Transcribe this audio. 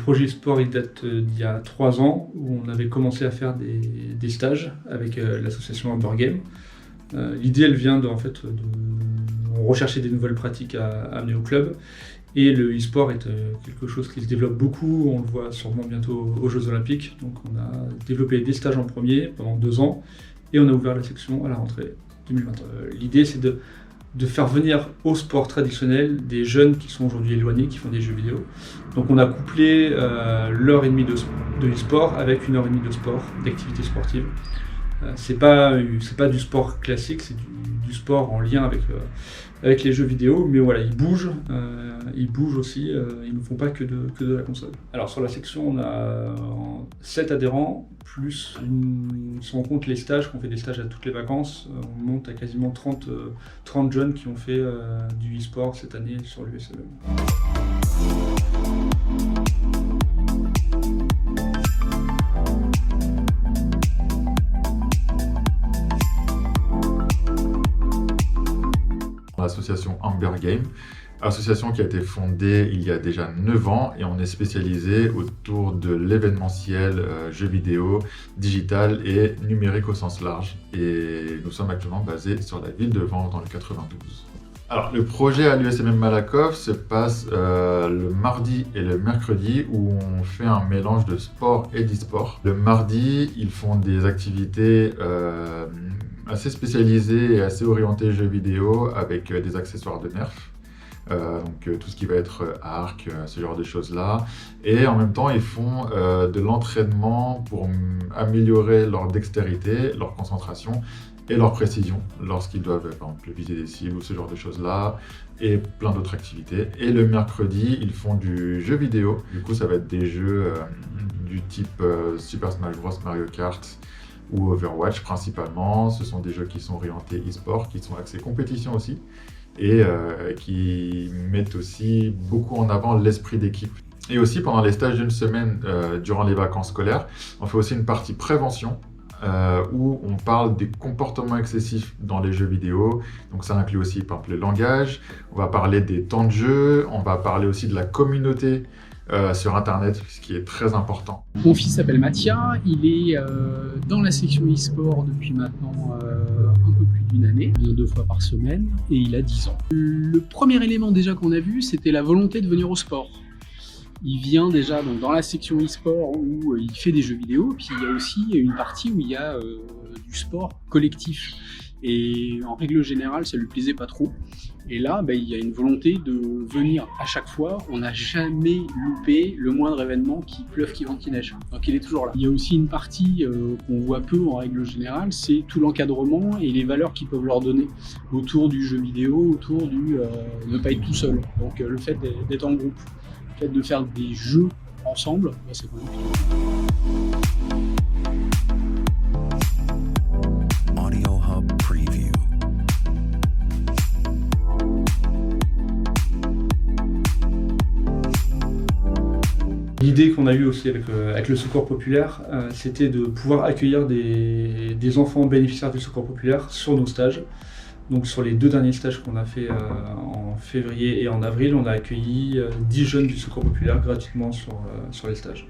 projet sport, il date d'il y a 3 ans, où on avait commencé à faire des stages avec l'association Outdoor Game. L'idée, elle vient on recherchait des nouvelles pratiques à amener au club. Et le e-sport est quelque chose qui se développe beaucoup, on le voit sûrement bientôt aux Jeux Olympiques. Donc on a développé des stages en premier pendant 2 ans et on a ouvert la section à la rentrée 2020. L'idée, c'est de faire venir au sport traditionnel des jeunes qui sont aujourd'hui éloignés, qui font des jeux vidéo. Donc on a couplé l'heure et demie de e-sport avec 1 heure et demie de sport, d'activité sportive. C'est pas du sport classique, c'est du sport en lien avec les jeux vidéo, mais voilà, ils bougent aussi, ils ne font pas que de la console. Alors sur la section, on a 7 adhérents, plus si on compte les stages, qu'on fait des stages à toutes les vacances, on monte à quasiment 30 jeunes qui ont fait du e-sport cette année sur l'USLM. L'association Amber Game, association qui a été fondée il y a déjà 9 ans et on est spécialisé autour de l'événementiel jeux vidéo, digital et numérique au sens large. Et nous sommes actuellement basés sur la ville de Vanves dans le 92. Alors, le projet à l'USMM Malakoff se passe le mardi et le mercredi où on fait un mélange de sport et d'e-sport. Le mardi, ils font des activités assez spécialisées et assez orientées jeux vidéo avec des accessoires de Nerf. Donc tout ce qui va être arc, ce genre de choses-là. Et en même temps, ils font de l'entraînement pour améliorer leur dextérité, leur concentration et leur précision lorsqu'ils doivent, par exemple, viser des cibles ou ce genre de choses-là, et plein d'autres activités. Et le mercredi, ils font du jeu vidéo. Du coup, ça va être des jeux du type Super Smash Bros, Mario Kart ou Overwatch principalement. Ce sont des jeux qui sont orientés e-sport, qui sont axés compétition aussi, et qui mettent aussi beaucoup en avant l'esprit d'équipe. Et aussi, pendant les stages d'une semaine, durant les vacances scolaires, on fait aussi une partie prévention, où on parle des comportements excessifs dans les jeux vidéo. Donc ça inclut aussi par exemple le langage, on va parler des temps de jeu, on va parler aussi de la communauté sur internet, ce qui est très important. Mon fils s'appelle Mathia, il est dans la section e-sport depuis maintenant un peu plus d'1 année, il vient 2 fois par semaine et il a 10 ans. Le premier élément déjà qu'on a vu, c'était la volonté de venir au sport. Il vient déjà donc, dans la section e-sport où il fait des jeux vidéo, puis il y a aussi une partie où il y a du sport collectif. Et en règle générale, ça lui plaisait pas trop. Et là, il y a une volonté de venir à chaque fois. On n'a jamais loupé le moindre événement, qu'il pleuve, qu'il vente, qu'il neige. Donc il est toujours là. Il y a aussi une partie qu'on voit peu en règle générale, c'est tout l'encadrement et les valeurs qu'ils peuvent leur donner autour du jeu vidéo, autour du ne pas être tout seul. Donc le fait d'être en groupe, le fait de faire des jeux ensemble, c'est quand même plutôt. L'idée qu'on a eue aussi avec le Secours Populaire, c'était de pouvoir accueillir des enfants bénéficiaires du Secours Populaire sur nos stages. Donc sur les 2 derniers stages qu'on a fait en février et en avril, on a accueilli 10 jeunes du Secours Populaire gratuitement sur les stages.